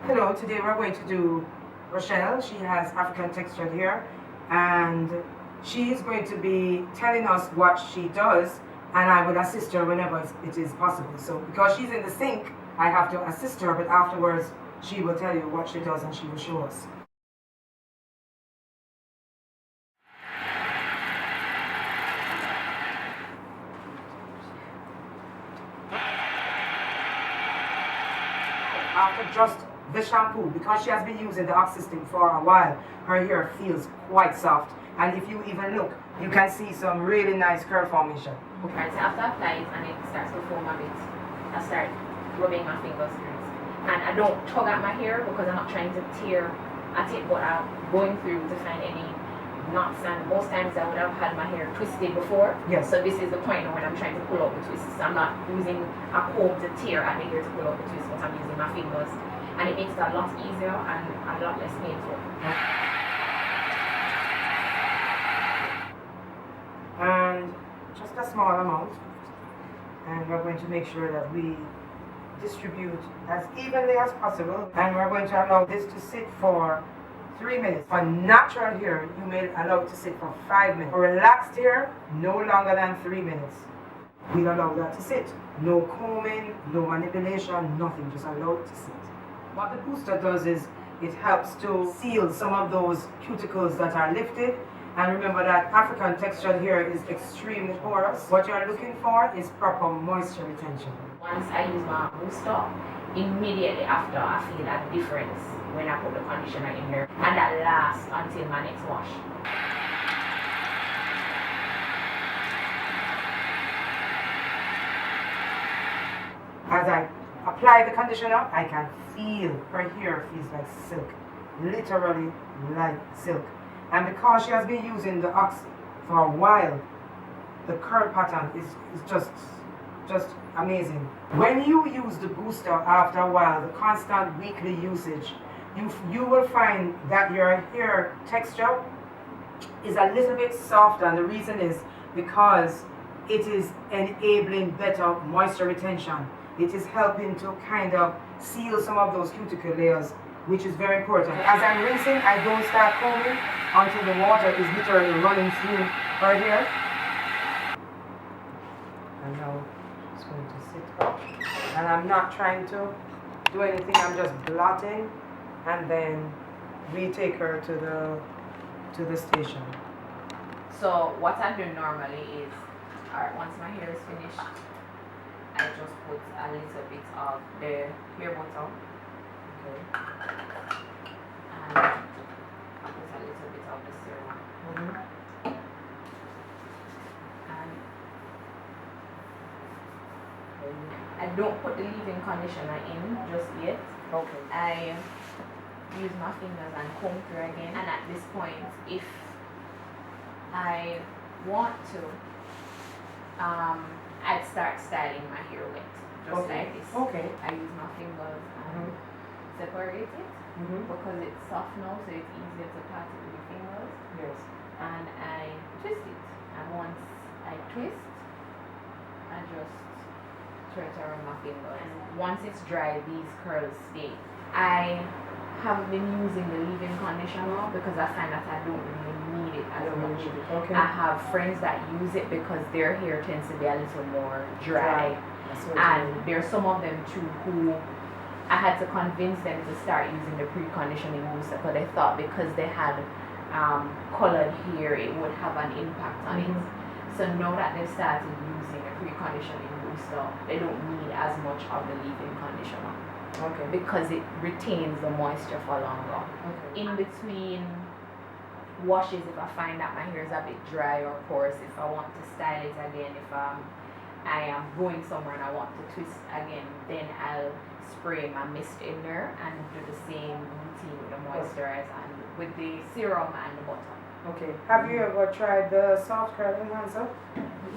Hello, today we're going to do Rochelle. She has African textured hair and she is going to be telling us what she does, and I will assist her whenever it is possible. So because she's in the sink, I have to assist her, but afterwards she will tell you what she does and she will show us. After just the shampoo, because she has been using the OXX system for a while, her hair feels quite soft, and if you even look, you can see some really nice curl formation. Okay, so after I apply it and it starts to foam a bit, I start rubbing my fingers through it. And I don't tug at my hair because I'm not trying to tear at it, but I'm going through to find any knots, and most times I would have had my hair twisted before. Yes. So this is the point when I'm trying to pull out the twists. I'm not using a comb to tear at the hair to pull out the twist, but I'm using my fingers. And it makes it a lot easier and a lot less painful. And just a small amount, and we're going to make sure that we distribute as evenly as possible, and we're going to allow this to sit for 3 minutes. For natural hair, you may allow it to sit for 5 minutes. For relaxed hair, no longer than 3 minutes. We'll allow that to sit. No combing, no manipulation, nothing, just allow it to sit. What the booster does is it helps to seal some of those cuticles that are lifted. And remember that African textured hair is extremely porous. What you're looking for is proper moisture retention. Once I use my booster, immediately after I feel a difference when I put the conditioner in there. And that lasts until my next wash. As I apply the conditioner, I can feel her hair feels like silk. Literally like silk. And because she has been using the OXX for a while, the curl pattern is just amazing. When you use the booster after a while, the constant weekly usage, you will find that your hair texture is a little bit softer, and the reason is because it is enabling better moisture retention. It is helping to kind of seal some of those cuticle layers, which is very important. As I'm rinsing, I don't start combing until the water is literally running through her hair. And now it's going to sit up. And I'm not trying to do anything, I'm just blotting, and then we take her to the station. So what I do normally is, alright, once my hair is finished, I just put a little bit of the hair butter. Okay. And I put a little bit of the serum. And I don't put the leave-in conditioner in just yet. Okay. I use my fingers and comb through again. And at this point, if I want to, I'd start styling my hair wet, just like this. Okay. I use my fingers and separate it because it's soft now, so it's easier to pat it with your fingers. Yes. And I twist it. And once I twist, I just turn it around my finger. And once it's dry, these curls stay. I haven't been using the leave-in conditioner because I find that I don't really need it as much. Okay. I have friends that use it because their hair tends to be a little more dry. And there's some of them too who I had to convince them to start using the pre-conditioning booster because they thought because they had colored hair it would have an impact on it. So now that they've started using a pre-conditioning booster, they don't need as much of the leave-in conditioner. Okay. Because it retains the moisture for longer. Okay. In between washes, if I find that my hair is a bit dry or porous, if I want to style it again, if I am going somewhere and I want to twist again, then I'll spray my mist in there and do the same routine with the moisturizer and with the serum and the butter. Okay. Have you ever tried the soft curl enhancer?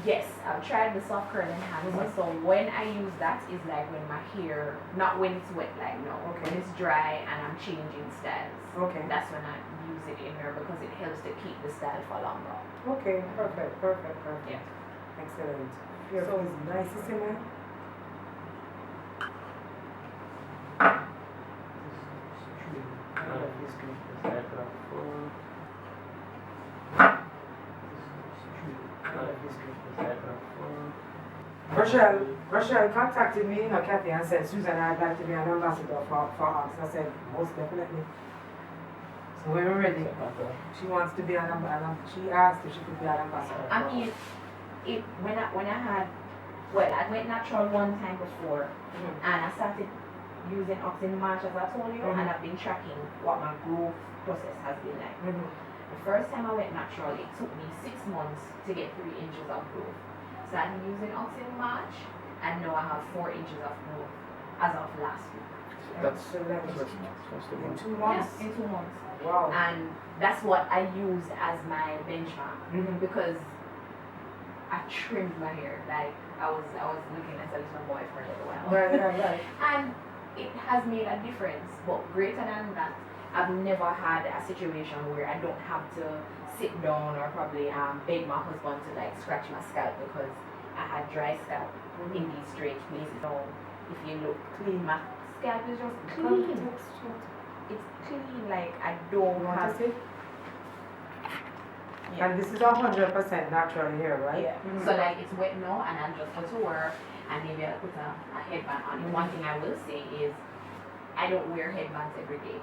Yes, I've tried the soft curl enhancer. So when I use that is like when my hair, not when it's wet like no, when it's dry and I'm changing styles. Okay. That's when I use it in there because it helps to keep the style for longer. Okay, perfect. Yeah. Excellent. Your so, is nice, isn't it? Rochelle contacted me, Kathy, and said, Susan, I'd like to be an ambassador for us. I said, most definitely. So we were ready. She wants to be an ambassador. She asked if she could be an ambassador. I mean, when I had, I went natural one time before, and I started using OXX in March, as I told you, and I've been tracking what my growth process has been like. The first time I went natural, it took me 6 months to get 3 inches of growth. So I'm using OXX in March, and now I have 4 inches of growth as of last week. That's in 2 months. Yes, in 2 months. Wow. And that's what I used as my benchmark because I trimmed my hair. Like I was looking at a little boy for a little while. Right. And it has made a difference. But greater than that, I've never had a situation where I don't have to sit down or probably beg my husband to like scratch my scalp because I had dry scalp in these strange places. So if you look clean, my scalp is just clean. It's clean, like I don't have to. Yeah. And this is 100% natural hair, right? Yeah. So like it's wet now, and I just go to work, and maybe I'll put a headband on it. One thing I will say is, I don't wear headbands every day.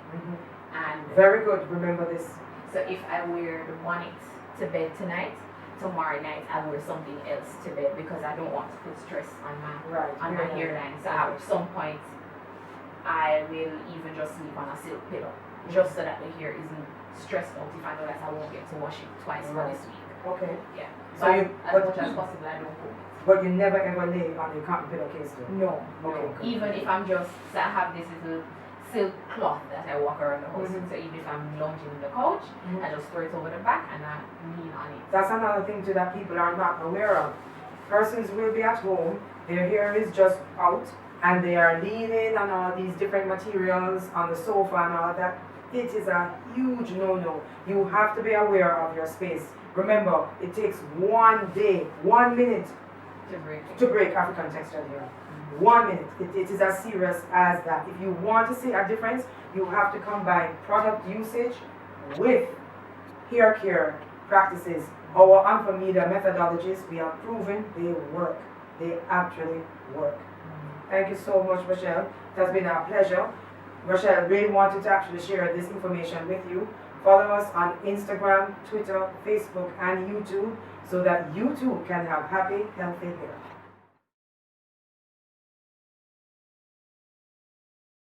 And very good. Remember this. So if I wear the bonnet to bed tonight, tomorrow night I'll wear something else to bed because I don't want to put stress on my hairline. So at some point, I will even just sleep on a silk pillow, just so that the hair isn't stressed out if I know that I won't get to wash it twice for this week. Okay. Yeah. So as much as possible, I don't comb it. But you never ever lay on the cotton pillowcase though? No. Okay. Even if I'm just, so I have this little silk cloth that I walk around the house with. So even if I'm lounging in the couch, I just throw it over the back and I lean on it. That's another thing too that people are not aware of. Persons will be at home, their hair is just out, and they are leaning on all these different materials on the sofa and all that. It is a huge no-no. You have to be aware of your space. Remember, it takes 1 day, 1 minute to break African textured hair. 1 minute. It is as serious as that. If you want to see a difference, you have to combine product usage with hair care practices. Our Amphameda methodologies, we have proven they work. They actually work. Thank you so much, Rochelle. It has been a pleasure. Rochelle really wanted to actually share this information with you. Follow us on Instagram, Twitter, Facebook, and YouTube so that you too can have happy, healthy hair.